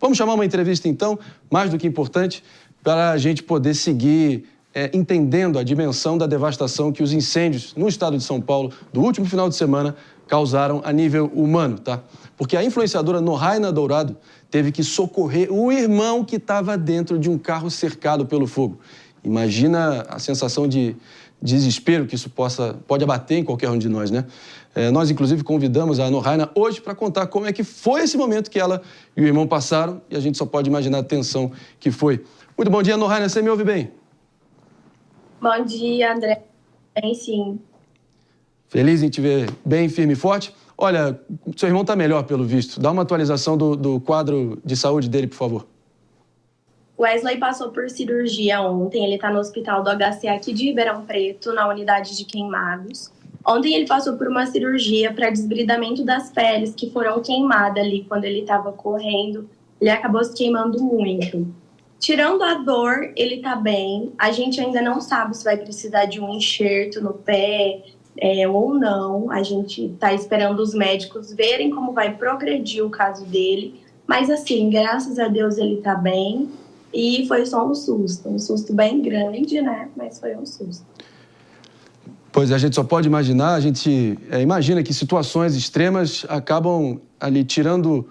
Vamos chamar uma entrevista, então, mais do que importante, para a gente poder seguir entendendo a dimensão da devastação que os incêndios no estado de São Paulo do último final de semana causaram a nível humano, tá? Porque a influenciadora Noraina Dourado teve que socorrer o irmão que estava dentro de um carro cercado pelo fogo. Imagina a sensação de desespero que isso pode abater em qualquer um de nós, né? Nós, inclusive, convidamos a Noraina hoje para contar como é que foi esse momento que ela e o irmão passaram, e a gente só pode imaginar a tensão que foi. Muito bom dia, Noraina, você me ouve bem? Bom dia, André. Bem, sim. Feliz em te ver bem, firme e forte. Olha, seu irmão está melhor, pelo visto. Dá uma atualização do quadro de saúde dele, por favor. Wesley passou por cirurgia ontem. Ele está no hospital do HC aqui de Ribeirão Preto, na unidade de queimados. Ontem ele passou por uma cirurgia para desbridamento das peles que foram queimadas ali quando ele estava correndo. Ele acabou se queimando muito. Tirando a dor, ele está bem. A gente ainda não sabe se vai precisar de um enxerto no pé ou não. A gente está esperando os médicos verem como vai progredir o caso dele. Mas assim, graças a Deus ele está bem. E foi só um susto bem grande, né? Mas foi um susto. Pois é, a gente só pode imaginar, a gente imagina que situações extremas acabam ali tirando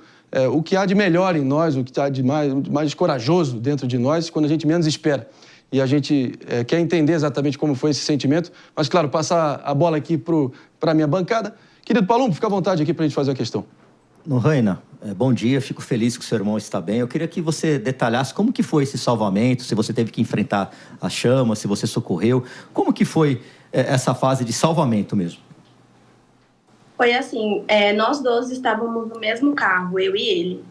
o que há de melhor em nós, o que há de mais corajoso dentro de nós, quando a gente menos espera. E a gente quer entender exatamente como foi esse sentimento, mas, claro, passar a bola aqui para a minha bancada. Querido Palumbo, fica à vontade aqui para a gente fazer a questão. Noraina, bom dia, fico feliz que o seu irmão está bem. Eu queria que você detalhasse como que foi esse salvamento, se você teve que enfrentar as chamas, se você socorreu. Como que foi essa fase de salvamento mesmo? Foi assim, nós dois estávamos no mesmo carro, eu e ele.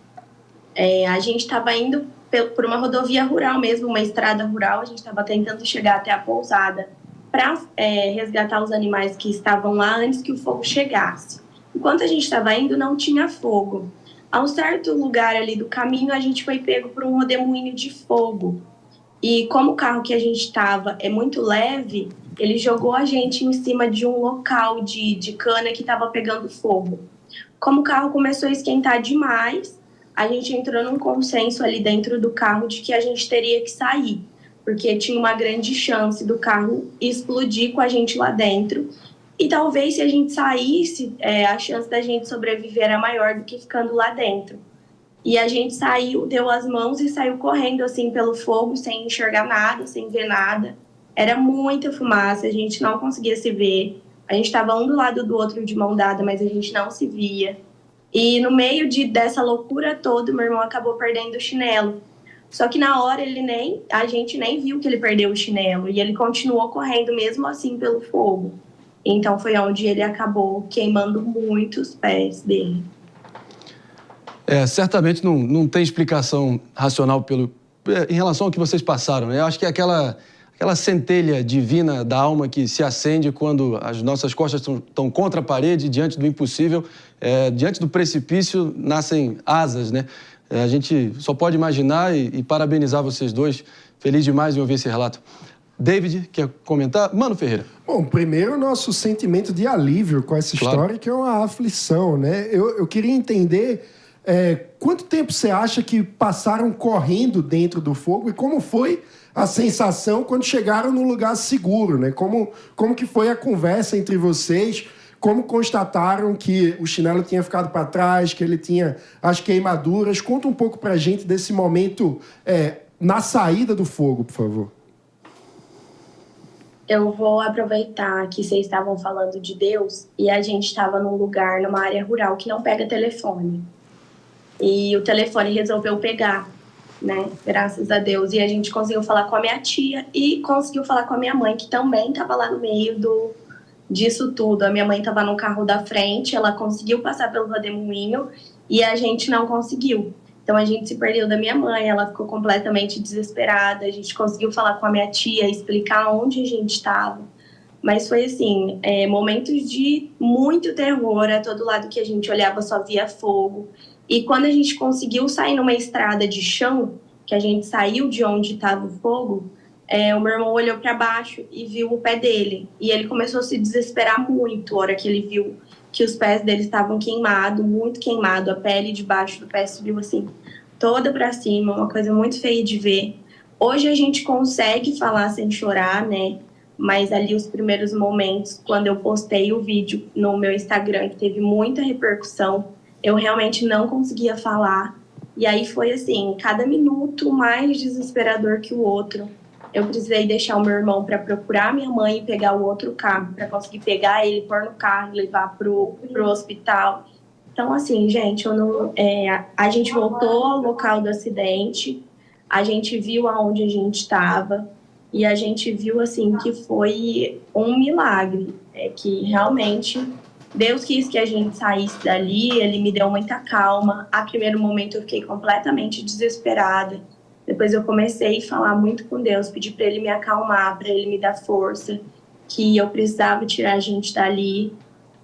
A gente estava indo por uma rodovia rural mesmo, uma estrada rural, a gente estava tentando chegar até a pousada para resgatar os animais que estavam lá antes que o fogo chegasse. Enquanto a gente estava indo, não tinha fogo. A um certo lugar ali do caminho, a gente foi pego por um redemoinho de fogo. E como o carro que a gente estava é muito leve, ele jogou a gente em cima de um local de cana que estava pegando fogo. Como o carro começou a esquentar demais, a gente entrou num consenso ali dentro do carro de que a gente teria que sair, porque tinha uma grande chance do carro explodir com a gente lá dentro. E talvez se a gente saísse, a chance da gente sobreviver era maior do que ficando lá dentro. E a gente saiu, deu as mãos e saiu correndo assim pelo fogo, sem enxergar nada, sem ver nada. Era muita fumaça, a gente não conseguia se ver. A gente estava um do lado do outro de mão dada, mas a gente não se via. E no meio dessa loucura toda, meu irmão acabou perdendo o chinelo. Só que na hora a gente nem viu que ele perdeu o chinelo. E ele continuou correndo mesmo assim pelo fogo. Então foi onde ele acabou queimando muito os pés dele. Certamente não tem explicação racional em relação ao que vocês passaram, né? Eu acho que é aquela centelha divina da alma que se acende quando as nossas costas estão contra a parede, diante do impossível, diante do precipício, nascem asas, né? A gente só pode imaginar e parabenizar vocês dois. Feliz demais em ouvir esse relato. David, quer comentar? Mano Ferreira. Bom, primeiro o nosso sentimento de alívio com essa história, que é uma aflição, né? Eu queria entender quanto tempo você acha que passaram correndo dentro do fogo e como foi a sensação quando chegaram num lugar seguro, né? Como que foi a conversa entre vocês? Como constataram que o chinelo tinha ficado para trás, que ele tinha as queimaduras? Conta um pouco pra gente desse momento na saída do fogo, por favor. Eu vou aproveitar que vocês estavam falando de Deus e a gente estava num lugar, numa área rural, que não pega telefone. E o telefone resolveu pegar, né? Graças a Deus. E a gente conseguiu falar com a minha tia e conseguiu falar com a minha mãe, que também estava lá no meio disso tudo. A minha mãe estava no carro da frente, ela conseguiu passar pelo redemoinho e a gente não conseguiu. Então, a gente se perdeu da minha mãe, ela ficou completamente desesperada. A gente conseguiu falar com a minha tia, explicar onde a gente estava. Mas foi assim, momentos de muito terror. A todo lado que a gente olhava só via fogo. E quando a gente conseguiu sair numa estrada de chão, que a gente saiu de onde estava o fogo, o meu irmão olhou para baixo e viu o pé dele. E ele começou a se desesperar muito na hora que ele viu que os pés dele estavam queimados, muito queimado. A pele debaixo do pé subiu assim toda para cima, uma coisa muito feia de ver. Hoje a gente consegue falar sem chorar, né? Mas ali os primeiros momentos, quando eu postei o vídeo no meu Instagram, que teve muita repercussão, eu realmente não conseguia falar. E aí foi assim, cada minuto mais desesperador que o outro. Eu precisei deixar o meu irmão para procurar minha mãe e pegar o outro carro, para conseguir pegar ele, pôr no carro e levar pro hospital. Então, assim, gente, a gente voltou ao local do acidente, a gente viu aonde a gente estava e a gente viu, assim, que foi um milagre, que realmente Deus quis que a gente saísse dali, Ele me deu muita calma. A primeiro momento eu fiquei completamente desesperada. Depois eu comecei a falar muito com Deus, pedir para Ele me acalmar, para Ele me dar força, que eu precisava tirar a gente dali.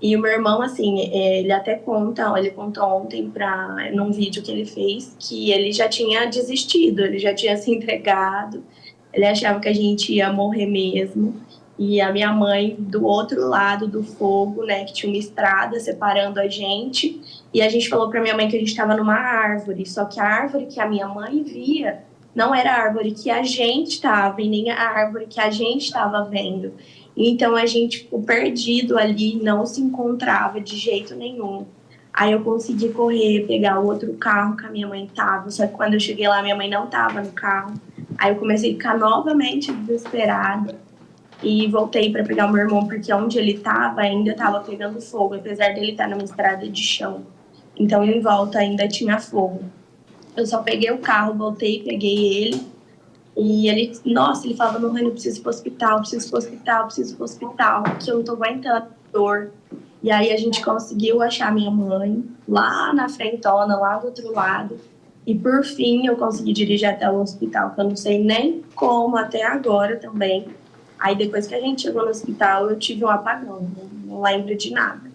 E o meu irmão, assim, ele até ele contou ontem num vídeo que ele fez, que ele já tinha desistido, ele já tinha se entregado, ele achava que a gente ia morrer mesmo. E a minha mãe, do outro lado do fogo, né, que tinha uma estrada separando a gente, e a gente falou para minha mãe que a gente estava numa árvore, só que a árvore que a minha mãe via não era a árvore que a gente estava, e nem a árvore que a gente estava vendo. Então a gente ficou perdido ali, não se encontrava de jeito nenhum. Aí eu consegui correr, pegar o outro carro que a minha mãe estava, só que quando eu cheguei lá, minha mãe não estava no carro. Aí eu comecei a ficar novamente desesperada e voltei para pegar o meu irmão, porque onde ele estava ainda estava pegando fogo, apesar dele estar numa estrada de chão. Então em volta ainda tinha fogo. Eu só peguei o carro, voltei, peguei ele. E ele falava, não, eu preciso ir pro hospital, que eu não tô aguentando dor. E aí a gente conseguiu achar minha mãe lá na frentona, lá do outro lado. E por fim eu consegui dirigir até o hospital, que eu não sei nem como até agora também. Aí depois que a gente chegou no hospital, eu tive um apagão, não lembro de nada.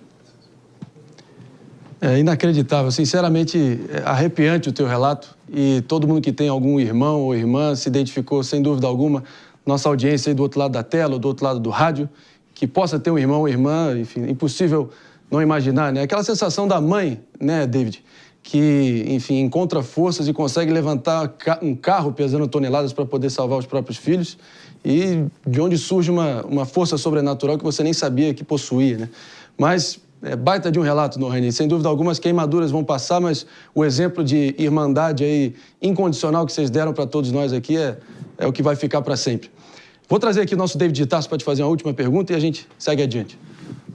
É inacreditável, sinceramente, arrepiante o teu relato, e todo mundo que tem algum irmão ou irmã se identificou, sem dúvida alguma, nossa audiência aí do outro lado da tela ou do outro lado do rádio, que possa ter um irmão ou irmã, enfim, impossível não imaginar, né? Aquela sensação da mãe, né, David, que, enfim, encontra forças e consegue levantar um carro pesando toneladas para poder salvar os próprios filhos, e de onde surge uma força sobrenatural que você nem sabia que possuía, né? Mas baita de um relato, Nohane. Sem dúvida alguma, as queimaduras vão passar, mas o exemplo de irmandade aí incondicional que vocês deram para todos nós aqui é o que vai ficar para sempre. Vou trazer aqui o nosso David de Tarso para te fazer uma última pergunta e a gente segue adiante.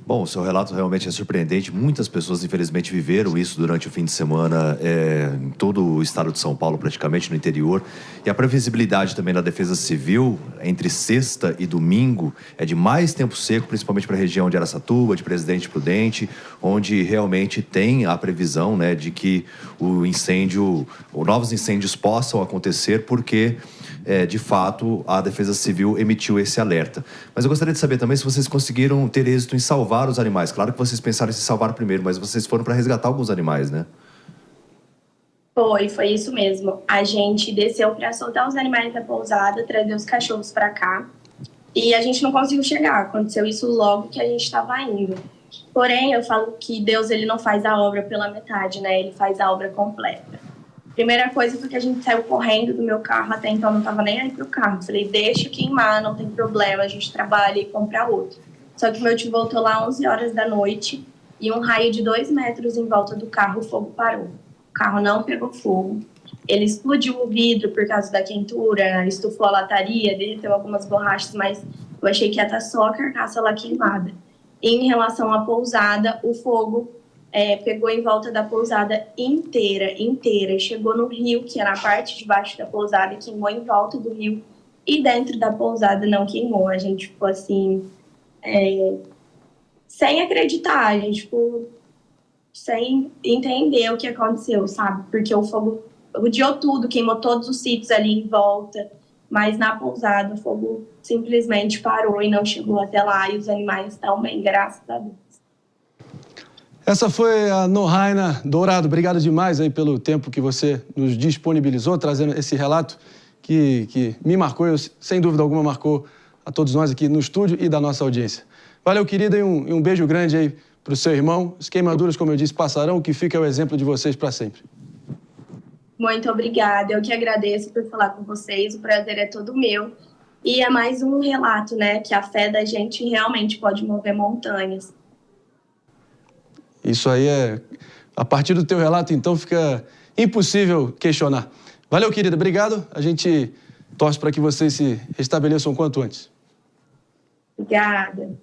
Bom, o seu relato realmente é surpreendente. Muitas pessoas, infelizmente, viveram isso durante o fim de semana em todo o estado de São Paulo, praticamente, no interior. E a previsibilidade também da Defesa Civil, entre sexta e domingo, é de mais tempo seco, principalmente para a região de Araçatuba, de Presidente Prudente, onde realmente tem a previsão, né, de que novos incêndios possam acontecer, porque de fato, a Defesa Civil emitiu esse alerta. Mas eu gostaria de saber também se vocês conseguiram ter êxito em salvar os animais. Claro que vocês pensaram em se salvar primeiro, mas vocês foram para resgatar alguns animais, né? Foi isso mesmo. A gente desceu para soltar os animais da pousada, trazer os cachorros para cá. E a gente não conseguiu chegar. Aconteceu isso logo que a gente estava indo. Porém, eu falo que Deus, ele não faz a obra pela metade, né? Ele faz a obra completa. Primeira coisa foi que a gente saiu correndo do meu carro, até então eu não estava nem aí pro carro. Falei, deixa queimar, não tem problema, a gente trabalha e compra outro. Só que meu tio voltou lá 11 horas da noite e um raio de 2 metros em volta do carro, o fogo parou. O carro não pegou fogo. Ele explodiu o vidro por causa da quentura, estufou a lataria, derreteu algumas borrachas, mas eu achei que ia estar só a carcaça lá queimada. E em relação à pousada, o fogo pegou em volta da pousada inteira. Chegou no rio, que é na parte de baixo da pousada, e queimou em volta do rio. E dentro da pousada não queimou. A gente ficou assim, sem acreditar. A gente ficou sem entender o que aconteceu, sabe? Porque o fogo rodeou tudo, queimou todos os sítios ali em volta. Mas na pousada o fogo simplesmente parou e não chegou até lá. E os animais estão bem, graças a Deus. Essa foi a Nohane Dourado. Obrigado demais aí pelo tempo que você nos disponibilizou, trazendo esse relato que me marcou, sem dúvida alguma marcou a todos nós aqui no estúdio e da nossa audiência. Valeu, querida, e um beijo grande aí para o seu irmão. As queimaduras, como eu disse, passarão, o que fica é o exemplo de vocês para sempre. Muito obrigada. Eu que agradeço por falar com vocês. O prazer é todo meu. E é mais um relato, né? Que a fé da gente realmente pode mover montanhas. Isso aí é... A partir do teu relato, então, fica impossível questionar. Valeu, querida. Obrigado. A gente torce para que vocês se restabeleçam o quanto antes. Obrigada.